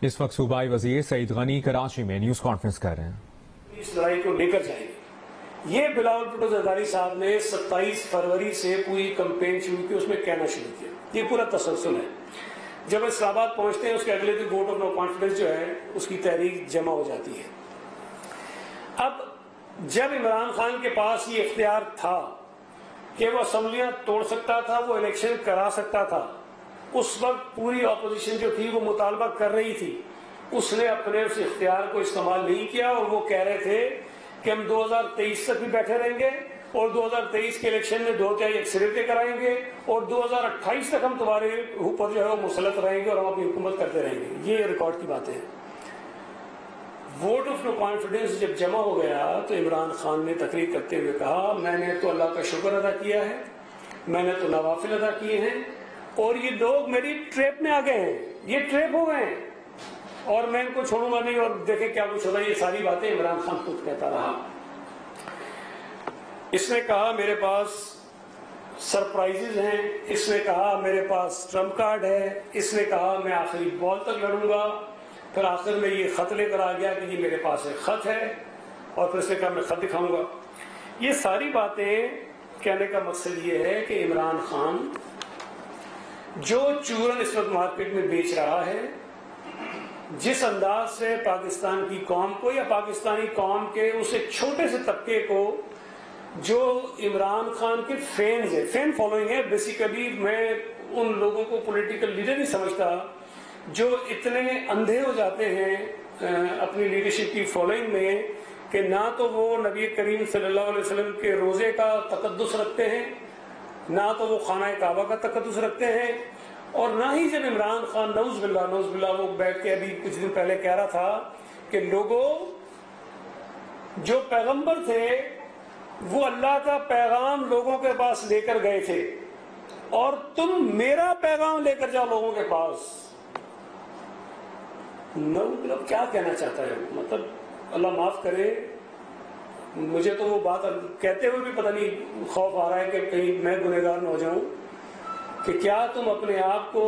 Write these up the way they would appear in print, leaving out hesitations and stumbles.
اس وقت صوبائی وزیر سعید غنی کراچی میں نیوز کانفرنس کر رہے ہیں۔ اس لڑائی کو لے کر جائیں گے۔ یہ بلاول بھٹو زرداری صاحب نے 27 فروری سے پوری کمپین شروع کی، اس میں کہنا شروع کیا، یہ پورا تسلسل ہے۔ جب اسلام آباد پہنچتے ہیں اس کے اگلے دن ووٹ آف نو کانفیڈنس جو ہے اس کی تحریک جمع ہو جاتی ہے۔ اب جب عمران خان کے پاس یہ اختیار تھا کہ وہ اسمبلیاں توڑ سکتا تھا، وہ الیکشن کرا سکتا تھا، اس وقت پوری اپوزیشن جو تھی وہ مطالبہ کر رہی تھی، اس نے اپنے اس اختیار کو استعمال نہیں کیا، اور وہ کہہ رہے تھے کہ ہم 2023 تک بھی بیٹھے رہیں گے اور 2023 کے الیکشن میں 2 ایک سرے پہ کرائیں گے، اور 2028 تک ہم تمہارے اوپر جو ہے وہ مسلط رہیں گے اور ہم اپنی حکومت کرتے رہیں گے۔ یہ ریکارڈ کی باتیں ہیں۔ ووٹ آف نو کانفیڈنس جب جمع ہو گیا تو عمران خان نے تقریر کرتے ہوئے کہا، میں نے تو اللہ کا شکر ادا کیا ہے، میں نے تو نوافل ادا کیے ہیں، اور یہ لوگ میری ٹریپ میں آ گئے ہیں، یہ ٹریپ ہو گئے ہیں اور میں ان کو چھوڑوں گا نہیں، اور دیکھیں کیا کچھ ہوتا ہے۔ یہ ساری باتیں عمران خان خود کہتا رہا۔ اس نے کہا میرے پاس سرپرائزز ہیں، اس نے کہا میرے پاس ٹرمپ کارڈ ہے، اس نے کہا میں آخری بال تک لڑوں گا، پھر آخر میں یہ خط لے کر آ گیا کہ یہ میرے پاس ایک خط ہے، اور پھر اس نے کہا میں خط دکھاؤں گا۔ یہ ساری باتیں کہنے کا مقصد یہ ہے کہ عمران خان جو چورن اس وقت مارکیٹ میں بیچ رہا ہے، جس انداز سے پاکستان کی قوم کو یا پاکستانی قوم کے اس ایک چھوٹے سے طبقے کو جو عمران خان کے فینز ہیں، فین فالوئنگ ہے بیسیکلی، میں ان لوگوں کو پولیٹیکل لیڈر نہیں سمجھتا جو اتنے اندھے ہو جاتے ہیں اپنی لیڈرشپ کی فالوئنگ میں کہ نہ تو وہ نبی کریم صلی اللہ علیہ وسلم کے روزے کا تقدس رکھتے ہیں، نہ تو وہ خانہ کعبہ کا تقدس رکھتے ہیں، اور نہ ہی جب عمران خان نعوذ باللہ وہ بیٹھ کے ابھی کچھ دن پہلے کہہ رہا تھا کہ لوگوں جو پیغمبر تھے وہ اللہ کا پیغام لوگوں کے پاس لے کر گئے تھے، اور تم میرا پیغام لے کر جاؤ لوگوں کے پاس۔ مطلب کیا کہنا چاہتا ہے؟ مطلب اللہ معاف کرے، مجھے تو وہ بات کہتے ہوئے بھی پتہ نہیں خوف آ رہا ہے کہ کہیں میں گنہگار نہ ہو جاؤں، کہ کیا تم اپنے آپ کو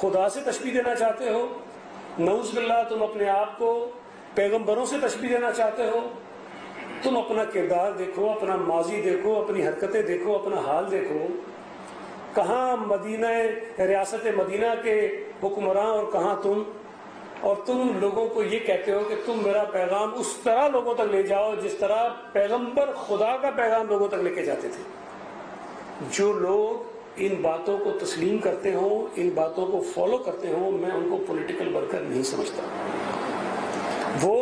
خدا سے تشبیہ دینا چاہتے ہو؟ نعوذ باللہ تم اپنے آپ کو پیغمبروں سے تشبیہ دینا چاہتے ہو؟ تم اپنا کردار دیکھو، اپنا ماضی دیکھو، اپنی حرکتیں دیکھو، اپنا حال دیکھو، کہاں مدینہ ریاست مدینہ کے حکمراں اور کہاں تم، اور تم لوگوں کو یہ کہتے ہو کہ تم میرا پیغام اس طرح لوگوں تک لے جاؤ جس طرح پیغمبر خدا کا پیغام لوگوں تک لے کے جاتے تھے۔ جو لوگ ان باتوں کو تسلیم کرتے ہوں، ان باتوں کو فالو کرتے ہوں، میں ان کو پولیٹیکل ورکر نہیں سمجھتا۔ وہ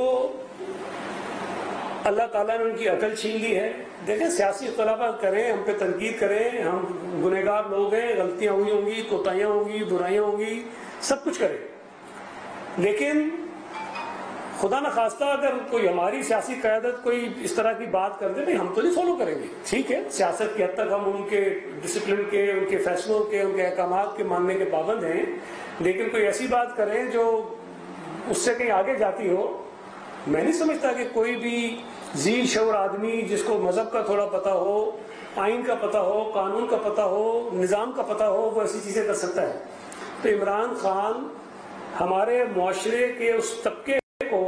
اللہ تعالیٰ نے ان کی عقل چھین لی ہے۔ دیکھیں سیاسی اختلافات کریں، ہم پہ تنقید کریں، ہم گنہگار لوگ ہیں، غلطیاں ہوئی ہوں گی، کوتاہیاں ہوں گی، برائیاں ہوں گی، سب کچھ کریں، لیکن خدا نہ خواستہ اگر کوئی ہماری سیاسی قیادت کوئی اس طرح کی بات کر دے بھائی ہم تو نہیں فالو کریں گے، ٹھیک ہے، سیاست کی حد تک ہم ان کے ڈسپلن کے، ان کے فیصلوں کے، ان کے احکامات کے ماننے کے پابند ہیں، لیکن کوئی ایسی بات کریں جو اس سے کہیں آگے جاتی ہو، میں نہیں سمجھتا کہ کوئی بھی ذی شعور آدمی جس کو مذہب کا تھوڑا پتہ ہو، آئین کا پتہ ہو، قانون کا پتہ ہو، نظام کا پتہ ہو، وہ ایسی چیزیں کر سکتا ہے۔ تو عمران خان ہمارے معاشرے کے اس طبقے کو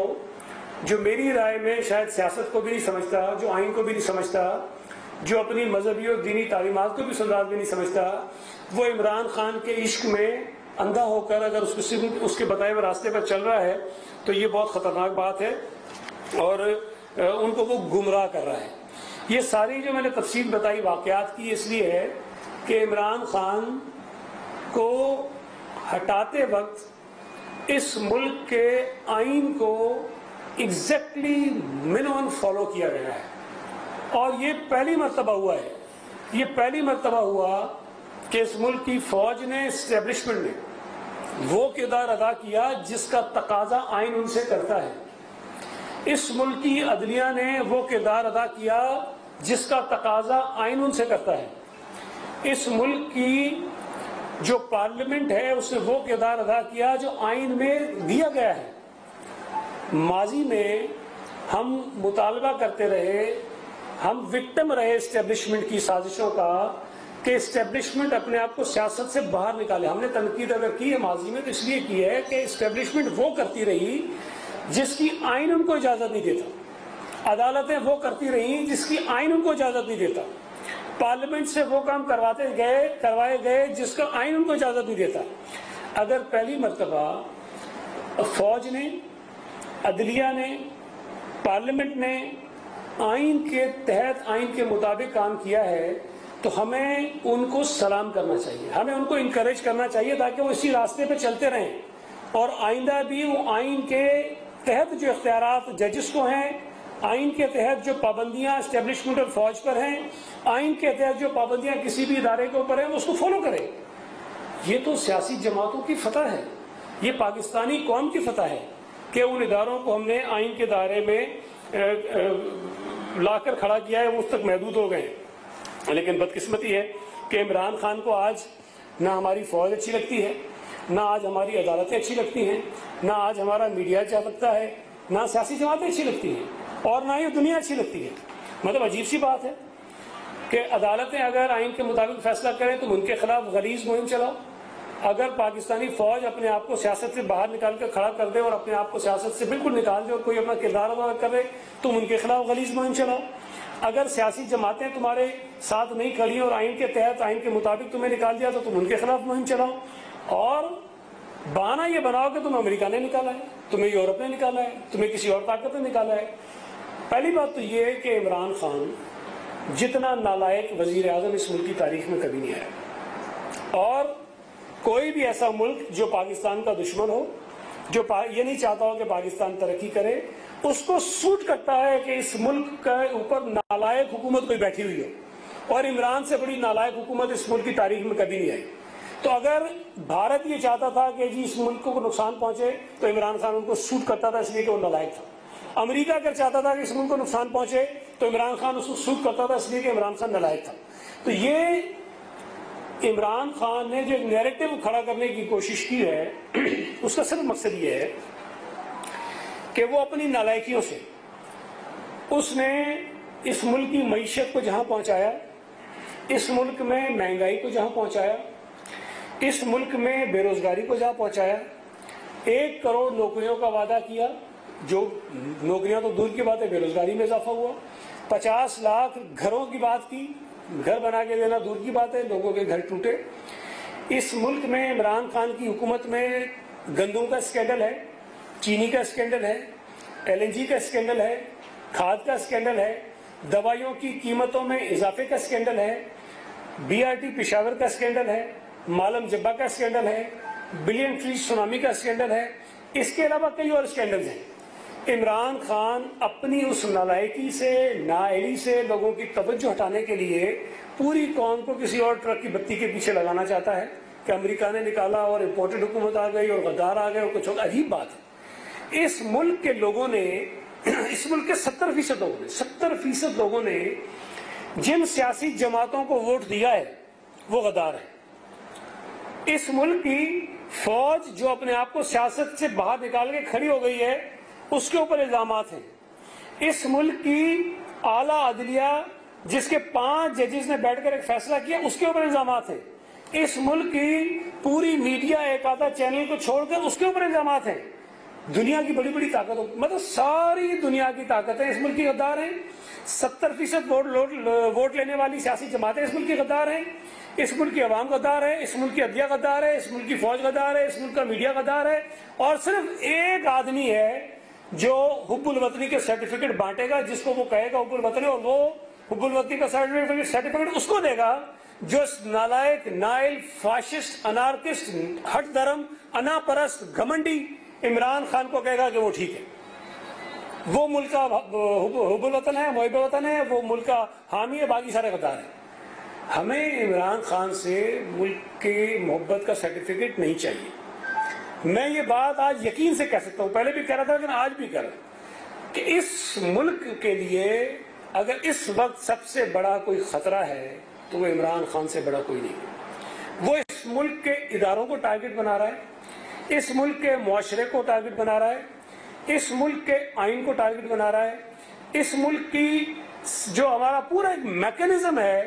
جو میری رائے میں شاید سیاست کو بھی نہیں سمجھتا، جو آئین کو بھی نہیں سمجھتا، جو اپنی مذہبی اور دینی تعلیمات کو بھی انداز میں نہیں سمجھتا، وہ عمران خان کے عشق میں اندھا ہو کر اگر اس کے بتائے ہوئے راستے پر چل رہا ہے تو یہ بہت خطرناک بات ہے، اور ان کو وہ گمراہ کر رہا ہے۔ یہ ساری جو میں نے تفصیل بتائی واقعات کی اس لیے ہے کہ عمران خان کو ہٹاتے وقت اس ملک کے آئین کو ایگزیکٹلی منومن فالو کیا گیا ہے، اور یہ پہلی مرتبہ ہوا ہے، یہ پہلی مرتبہ ہوا کہ اس ملک کی فوج نے، اسٹیبلشمنٹ نے وہ کردار ادا کیا جس کا تقاضا آئین ان سے کرتا ہے۔ اس ملک کی عدلیہ نے وہ کردار ادا کیا جس کا تقاضا آئین ان سے کرتا ہے۔ اس ملک کی جو پارلیمنٹ ہے اس نے وہ کردار ادا کیا جو آئین میں دیا گیا ہے۔ ماضی میں ہم مطالبہ کرتے رہے، ہم وکٹم رہے اسٹیبلشمنٹ کی سازشوں کا کہ اسٹیبلشمنٹ اپنے آپ کو سیاست سے باہر نکالے. ہم نے تنقید اگر کی ہے ماضی میں تو اس لیے کی ہے کہ اسٹیبلشمنٹ وہ کرتی رہی جس کی آئین ان کو اجازت نہیں دیتا, عدالتیں وہ کرتی رہی جس کی آئین ان کو اجازت نہیں دیتا, پارلیمنٹ سے وہ کام کروائے گئے جس کا آئین ان کو اجازت نہیں دیتا. اگر پہلی مرتبہ فوج نے, عدلیہ نے, پارلیمنٹ نے آئین کے تحت, آئین کے مطابق کام کیا ہے تو ہمیں ان کو سلام کرنا چاہیے, ہمیں ان کو انکریج کرنا چاہیے تاکہ وہ اسی راستے پہ چلتے رہیں اور آئندہ بھی وہ آئین کے تحت جو اختیارات ججز کو ہیں, آئین کے تحت جو پابندیاں اسٹیبلشمنٹ اور فوج پر ہیں, آئین کے تحت جو پابندیاں کسی بھی ادارے کے اوپر ہیں وہ اس کو فالو کرے. یہ تو سیاسی جماعتوں کی فتح ہے, یہ پاکستانی قوم کی فتح ہے کہ ان اداروں کو ہم نے آئین کے دائرے میں لا کر کھڑا کیا ہے, وہ اس تک محدود ہو گئے. لیکن بدقسمتی ہے کہ عمران خان کو آج نہ ہماری فوج اچھی لگتی ہے, نہ آج ہماری عدالتیں اچھی لگتی ہیں, نہ آج ہمارا میڈیا اچھا لگتا ہے, نہ سیاسی جماعتیں اچھی لگتی ہیں اور نہ ہی دنیا اچھی لگتی ہے. مطلب عجیب سی بات ہے کہ عدالتیں اگر آئین کے مطابق فیصلہ کریں تو ان کے خلاف غلیظ مہم چلاؤ, اگر پاکستانی فوج اپنے آپ کو سیاست سے باہر نکال کر کھڑا کر دے اور اپنے آپ کو سیاست سے بالکل نکال دے اور کوئی اپنا کردار ادا کرے تم ان کے خلاف غلیظ مہم چلاؤ. اگر سیاسی جماعتیں تمہارے ساتھ نہیں کھڑی اور آئین کے تحت, آئین کے مطابق تمہیں نکال دیا تو تم ان کے خلاف مہم چلاؤ اور بہانہ یہ بناؤ کہ تمہیں امریکہ نے نکالا ہے, تمہیں یورپ نے نکالا ہے, تمہیں کسی اور طاقت نے نکالا ہے. پہلی بات تو یہ ہے کہ عمران خان جتنا نالائق وزیر اعظم اس ملک کی تاریخ میں کبھی نہیں آیا, اور کوئی بھی ایسا ملک جو پاکستان کا دشمن ہو, جو یہ نہیں چاہتا ہو کہ پاکستان ترقی کرے, اس کو سوٹ کرتا ہے کہ اس ملک کے اوپر نالائق حکومت کوئی بیٹھی ہوئی ہو, اور عمران سے بڑی نالائق حکومت اس ملک کی تاریخ میں کبھی نہیں آئی. تو اگر بھارت یہ چاہتا تھا کہ جی اس ملک کو نقصان پہنچے تو عمران خان ان کو سوٹ کرتا تھا اس لیے کہ وہ نالائق تھا. امریکہ اگر چاہتا تھا کہ اس ملک کو نقصان پہنچے تو عمران خان اس کو سوٹ کرتا تھا اس لیے کہ عمران خان نالائق تھا. تو یہ عمران خان نے جو نیریٹو کھڑا کرنے کی کوشش کی ہے اس کا صرف مقصد یہ ہے کہ وہ اپنی نالائکیوں سے اس نے اس ملک کی معیشت کو جہاں پہنچایا, اس ملک میں مہنگائی کو جہاں پہنچایا, اس ملک میں بے روزگاری کو جہاں پہنچایا, 1 کروڑ نوکریوں کا وعدہ کیا, جو نوکریاں تو دور کی بات ہے, بے روزگاری میں اضافہ ہوا, 50 لاکھ گھروں کی بات کی, گھر بنا کے دینا دور کی بات ہے, لوگوں کے گھر ٹوٹے. اس ملک میں عمران خان کی حکومت میں گندم کا اسکینڈل ہے, چینی کا اسکینڈل ہے, LNG کا اسکینڈل ہے, کھاد کا اسکینڈل ہے, دوائیوں کی قیمتوں میں اضافے کا اسکینڈل ہے, BRT پشاور کا اسکینڈل ہے, مالم جبہ کا اسکینڈل ہے, بلین ٹری سونامی کا اسکینڈل ہے, اس کے علاوہ کئی اور اسکینڈلز ہیں. عمران خان اپنی اس نالائکی سے, نااہلی سے لوگوں کی توجہ ہٹانے کے لیے پوری قوم کو کسی اور ٹرک کی بتی کے پیچھے لگانا چاہتا ہے کہ امریکہ نے نکالا اور امپورٹڈ حکومت آ گئی اور غدار آ گئے اور کچھ. عجیب بات ہے, اس ملک کے لوگوں نے, اس ملک کے 70% لوگوں نے جن سیاسی جماعتوں کو ووٹ دیا ہے وہ غدار ہے. اس ملک کی فوج جو اپنے آپ کو سیاست سے باہر نکال کے کھڑی ہو گئی ہے اس کے اوپر الزامات ہیں. اس ملک کی اعلیٰ عدلیہ جس کے 5 ججز نے بیٹھ کر ایک فیصلہ کیا اس کے اوپر الزامات ہیں. اس ملک کی پوری میڈیا, ایک آدھا چینل کو چھوڑ کر اس کے اوپر الزامات ہیں. دنیا کی بڑی بڑی طاقتوں, مطلب ساری دنیا کی طاقتیں اس ملک کی غدار ہیں. 70% ووٹ لینے والی سیاسی جماعتیں اس ملک کی غدار ہیں. اس ملک کی عوام غدار ہے, اس ملک کی عدلیہ غدار ہے, اس ملک کی فوج غدار ہے, اس ملک کا میڈیا غدار ہے, اور صرف ایک آدمی ہے جو حب الوطنی کے سرٹیفکیٹ بانٹے گا, جس کو وہ کہے گا حب الوطنی, اور وہ حب الوطنی کا سرٹیفکیٹ اس کو دے گا جو نالائق, نائل, فاشسٹ, انارکسٹ, ہٹ دھرم, انا پرست, گھمنڈی عمران خان کو کہے گا کہ وہ ٹھیک ہے, وہ ملک کا حب الوطن ہے, محب وطن ہے, وہ ملک کا حامی ہے, باقی سارے غدار ہیں. ہمیں عمران خان سے ملک کی محبت کا سرٹیفکیٹ نہیں چاہیے. میں یہ بات آج یقین سے کہہ سکتا ہوں, پہلے بھی کہہ رہا تھا لیکن آج بھی کہہ رہا ہوں کہ اس ملک کے لیے اگر اس وقت سب سے بڑا کوئی خطرہ ہے تو وہ عمران خان سے بڑا کوئی نہیں. وہ اس ملک کے اداروں کو ٹارگٹ بنا رہا ہے, اس ملک کے معاشرے کو ٹارگٹ بنا رہا ہے, اس ملک کے آئین کو ٹارگٹ بنا رہا ہے, اس ملک کی جو ہمارا پورا ایک میکینزم ہے